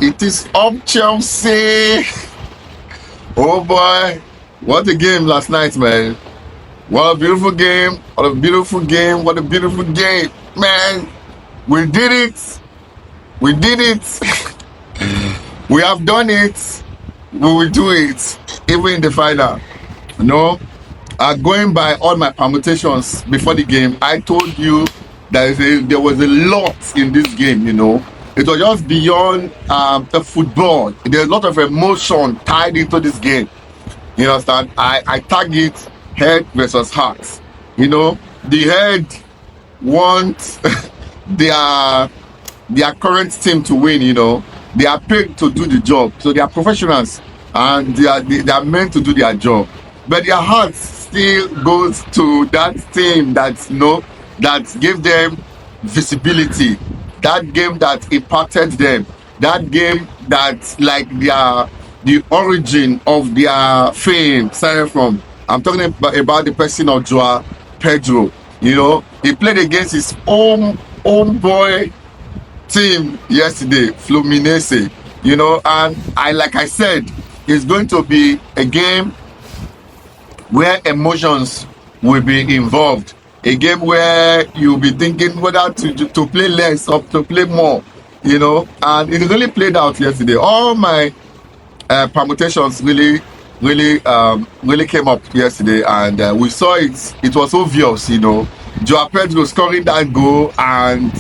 It is up Chelsea. Oh boy, what a game last night, man. What a beautiful game. What a beautiful game. What a beautiful game. Man, we did it. We did it. We have done it. We will do it. Even in the final. You know, going by all my permutations before the game, I told you that there was a lot in this game, you know. It was just beyond the football. There's a lot of emotion tied into this game. You understand? I tag it head versus heart. You know, the head wants their current team to win, you know. They are paid to do the job. So they are professionals and they are meant to do their job. But their heart still goes to that team that, you know, that gave them visibility. That game that impacted them. That game that like the origin of their fame started from. I'm talking about the person of Joao Pedro. You know, he played against his own boy team yesterday, Fluminese. You know, and like I said, it's going to be a game where emotions will be involved. A game where you'll be thinking whether to play less or to play more, you know. And it really played out yesterday. All my permutations really came up yesterday, and we saw it. It was obvious, you know. Joao Pedro scoring that goal and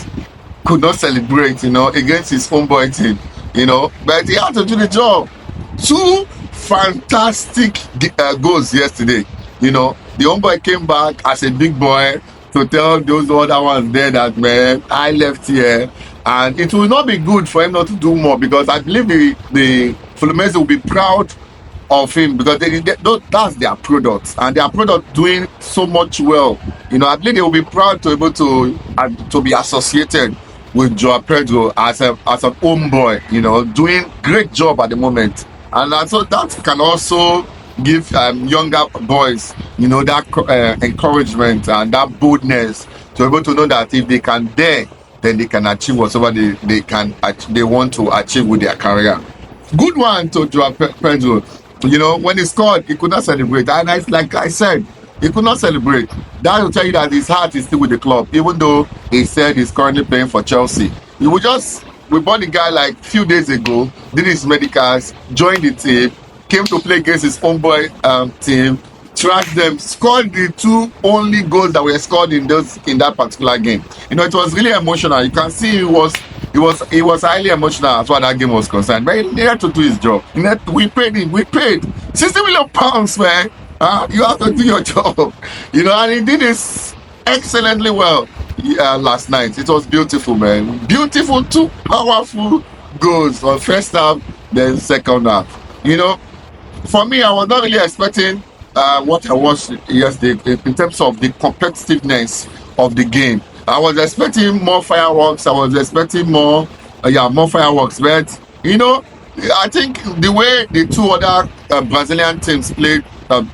could not celebrate, you know, against his homeboy team, you know. But he had to do the job. Two fantastic goals yesterday, you know. The homeboy came back as a big boy to tell those other ones there that, man, I left here, and it will not be good for him not to do more, because I believe the Fluminese will be proud of him, because that's their product, and their product doing so much well. You know, I believe they will be proud to be able to be associated with Joao Pedro as an homeboy, you know, doing great job at the moment. And so that can also give younger boys, you know, that encouragement and that boldness to be able to know that if they can dare, then they can achieve whatever they want to achieve with their career. Good one to Joao Pedro. You know, when he scored, he could not celebrate. And like I said, he could not celebrate. That will tell you that his heart is still with the club, even though he said he's currently playing for Chelsea. We bought the guy like a few days ago, did his medicals, joined the team, came to play against his homeboy team, trashed them, scored the two only goals that were scored in that particular game. You know, it was really emotional. You can see he was highly emotional as far as that game was concerned. But he needed to do his job. We paid him. We paid 60 million pounds, man. You have to do your job. You know, and he did this excellently well last night. It was beautiful, man. Beautiful, two powerful goals on first half, then second half. You know, for me, I was not really expecting what I watched yesterday in terms of the competitiveness of the game. I was expecting more fireworks. I was expecting more fireworks. But, you know, I think the way the two other Brazilian teams played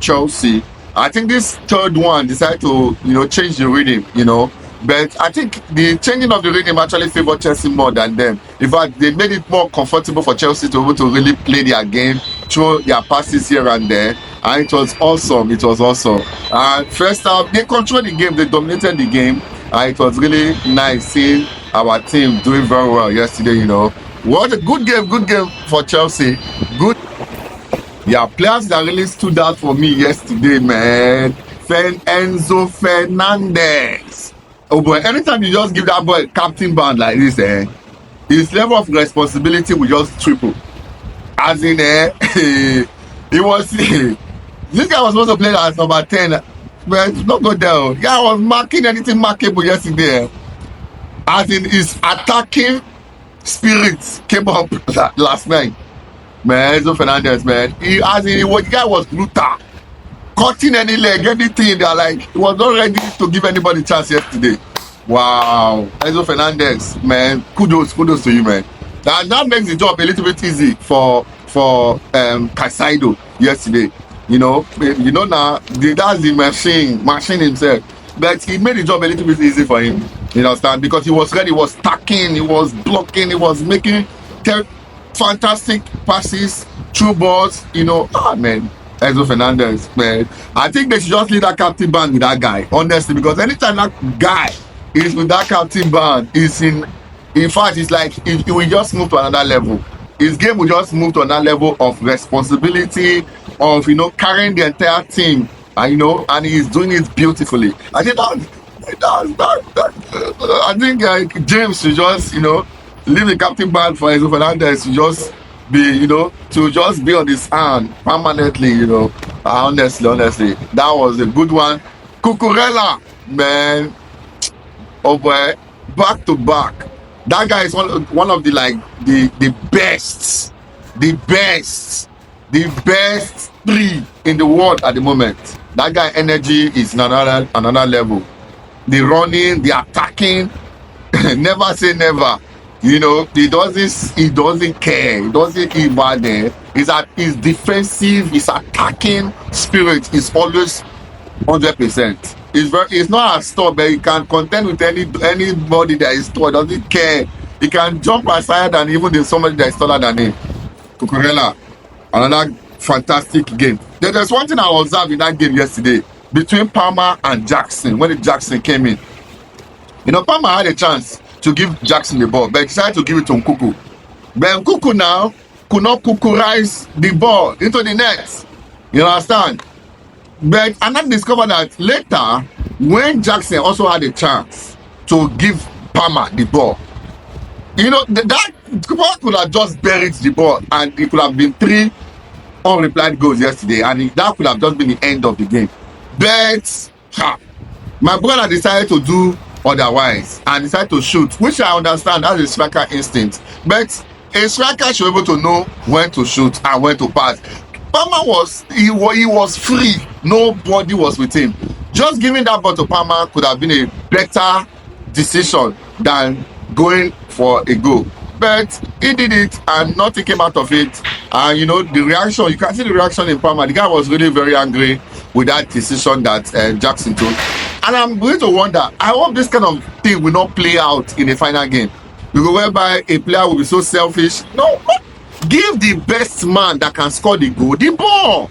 Chelsea, I think this third one decided to, you know, change the rhythm, you know. But I think the changing of the rhythm actually favored Chelsea more than them. In fact, they made it more comfortable for Chelsea to be able to really play their game, throw their passes here and there. And it was awesome. It was awesome. And first half, they controlled the game. They dominated the game. And it was really nice seeing our team doing very well yesterday, you know. What a good game for Chelsea. Good. Yeah, players that really stood out for me yesterday, man. Enzo Fernandez. Oh boy, anytime you just give that boy captain band like this, his level of responsibility will just triple. As in, he was this guy was supposed to play as number 10, but it's not good there. Yeah, I was marking anything markable yesterday. As in, his attacking spirit came up last night. Man, Enzo Fernandez, man. The guy was brutal. Cutting any leg, anything. They're like, he was not ready to give anybody a chance yesterday. Wow. Enzo Fernandez, man. Kudos to you, man. That makes the job a little bit easy for Caicedo yesterday. You know now, that's the machine himself. But he made the job a little bit easy for him. You understand? Because he was ready, he was stacking, he was blocking, he was making fantastic passes, through balls, man. Enzo Fernandez, man. I think they should just leave that captain band with that guy, honestly, because anytime that guy is with that captain band, in fact, it's like he will just move to another level. His game will just move to another level of responsibility, of carrying the entire team, and he's doing it beautifully. I think I think James should just leave the captain band for Enzo Fernandez to just be on his hand permanently. Honestly, that was a good one. Cucurella, man, oh boy, back to back. That guy is one of the best three in the world at the moment. That guy energy is another level. The running, the attacking, never say never. He doesn't care. He doesn't even there. His defensive, his attacking spirit is always 100%. It's not a store, but he can contend with anybody that is tall. Doesn't care. He can jump aside and even there's somebody that is taller than him. Cucurella, another fantastic game. There's one thing I observed in that game yesterday between Palmer and Jackson when Jackson came in. Palmer had a chance to give Jackson the ball, but he decided to give it to Nkuku. But Nkuku now could not Kukurize the ball into the net. You understand? But I not discovered that later, when Jackson also had a chance to give Palmer the ball, that Palmer could have just buried the ball and it could have been 3 unreplied goals yesterday, and that could have just been the end of the game. But my brother decided to do otherwise and decided to shoot, which I understand as a striker instinct. But a striker should be able to know when to shoot and when to pass. Palmer was free. Nobody was with him. Just giving that ball to Palmer could have been a better decision than going for a goal. But he did it and nothing came out of it. And the reaction, you can see the reaction in Palmer. The guy was really very angry with that decision that Jackson took. And I'm going to wonder, I hope this kind of thing will not play out in the final game. Whereby a player will be so selfish. No, give the best man that can score the goal the ball.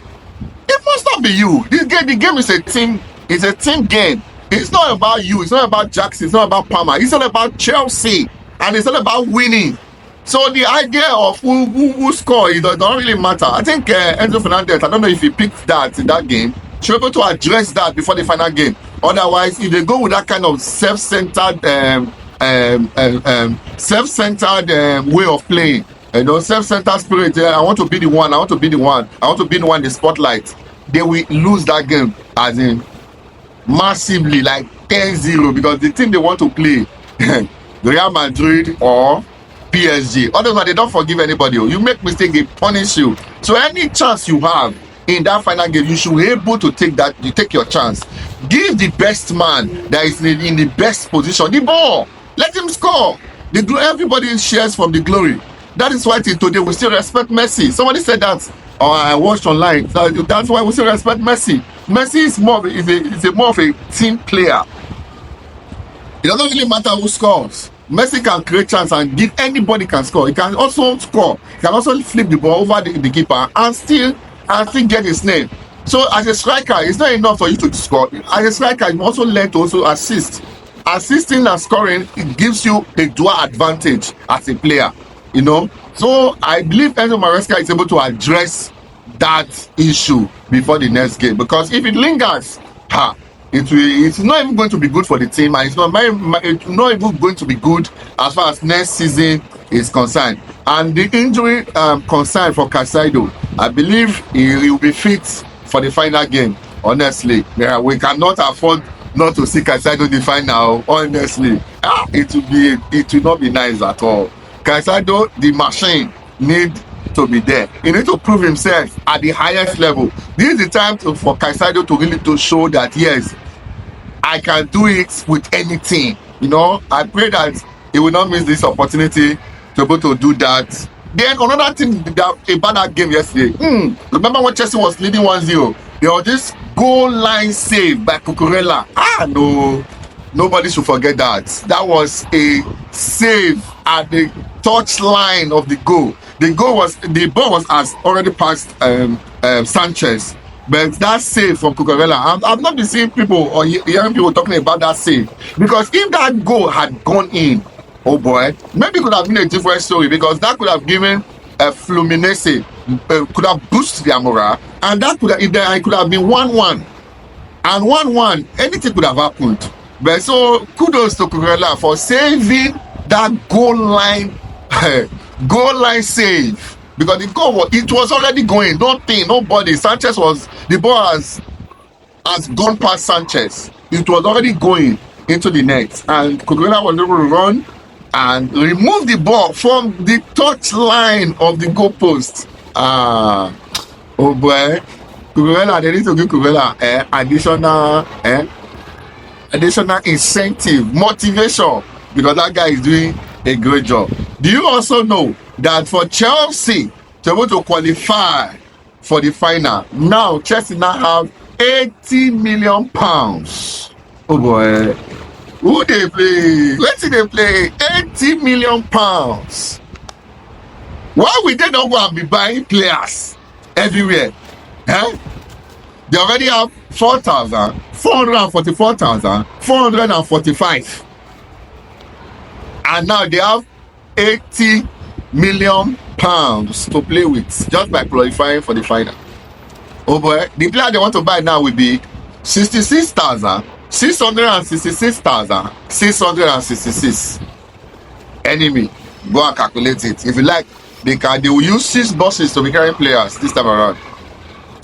It must not be you. The game is a team. It's a team game. It's not about you. It's not about Jackson. It's not about Palmer. It's all about Chelsea, and it's all about winning. So the idea of who score, it does not really matter. I think Enzo Fernandez, I don't know if he picked that in that game, should be able to address that before the final game. Otherwise, if they go with that kind of self-centered way of playing, self-centered spirit, I want to be the one, I want to be the one in the spotlight, they will lose that game as in massively, like 10-0, because the team they want to play, Real Madrid or PSG. Otherwise, they don't forgive anybody. You make mistake, they punish you. So any chance you have in that final game, you should be able to take that. You take your chance. Give the best man that is in the best position the ball. Let him score. Everybody shares from the glory. That is why till today we still respect Messi. Somebody said that. Oh, I watched online. That's why we still respect Messi. Messi is more of a team player. It doesn't really matter who scores. Messi can create chance and give anybody can score. He can also score. He can also flip the ball over the keeper and still get his name. So as a striker, it's not enough for you to score. As a striker, you also learn to also assist. Assisting and scoring, it gives you a dual advantage as a player. So I believe Enzo Maresca is able to address that issue before the next game, because if it lingers, it's not even going to be good for the team, and it's not even going to be good as far as next season is concerned. And the injury concern for Caicedo, I believe he will be fit for the final game. Honestly, we cannot afford not to see Caicedo in the final. Honestly, it will not be nice at all. Caicedo, the machine, need to be there. He needs to prove himself at the highest level. This is the time for Caicedo to really to show that yes, I can do it with anything. I pray that he will not miss this opportunity to be able to do that. Then another thing about that game yesterday. Remember when Chelsea was leading 1-0? There was this goal line save by Cucurella. No, nobody should forget that. That was a save at the touch line of the goal. the ball was as already past Sanchez. But that save from Cucurella, I've not been seeing people or hearing people talking about that save. Because if that goal had gone in, oh boy, maybe it could have been a different story, because that could have given Fluminese, could have boosted their morale, and that could have, it could have been 1-1. And 1-1, anything could have happened. But so kudos to Cucurella for saving that goal line save, because the goal it was already going. Nobody. Sanchez was the ball has gone past Sanchez. It was already going into the net, and Cucurella was able to run and remove the ball from the touch line of the goalpost. Oh boy, Cucurella, they need to give Cucurella additional incentive, motivation, because that guy is doing a great job. Do you also know that for Chelsea to be able to qualify for the final, now Chelsea now have 80 million pounds? Oh boy, who they play? Let's see, they play 80 million pounds. Why would they not go and be buying players everywhere? Eh? They already have 444,445, and now they have 80 million pounds to play with just by qualifying for the final. Oh boy, the player they want to buy now will be 66,666,666. Enemy, go and calculate it. If you like, they will use 6 buses to be carrying players this time around.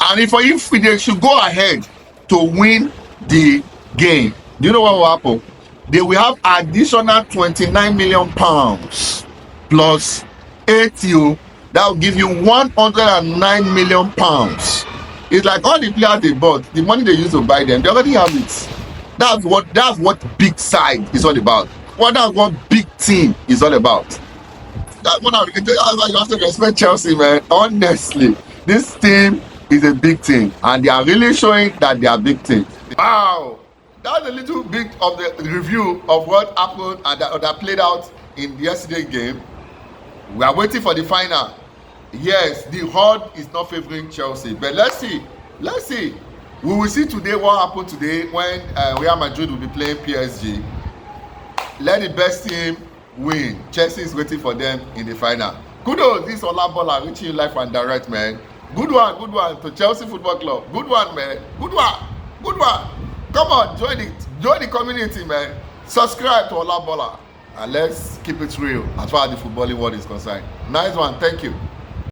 And if they should go ahead to win the game, do you know what will happen? They will have additional 29 million pounds plus 80. That will give you 109 million pounds. It's like all the players they bought, the money they used to buy them, they already have it. That's what big side is all about. That's what big team is all about. That's what you have to respect Chelsea, man. Honestly, this team is a big team, and they are really showing that they are big team. Wow, that's a little bit of the review of what happened and that played out in yesterday's game. We are waiting for the final. Yes, the horde is not favoring Chelsea, but let's see. We will see today what happened today when Real Madrid will be playing PSG. Let the best team win. Chelsea is waiting for them in the final. Kudos, this Olabola reaching you live and direct, man. Good one to Chelsea Football Club. Good one, man. Good one. Come on, join the community, man. Subscribe to Olabola, and let's keep it real as far as the footballing world is concerned. Nice one, thank you.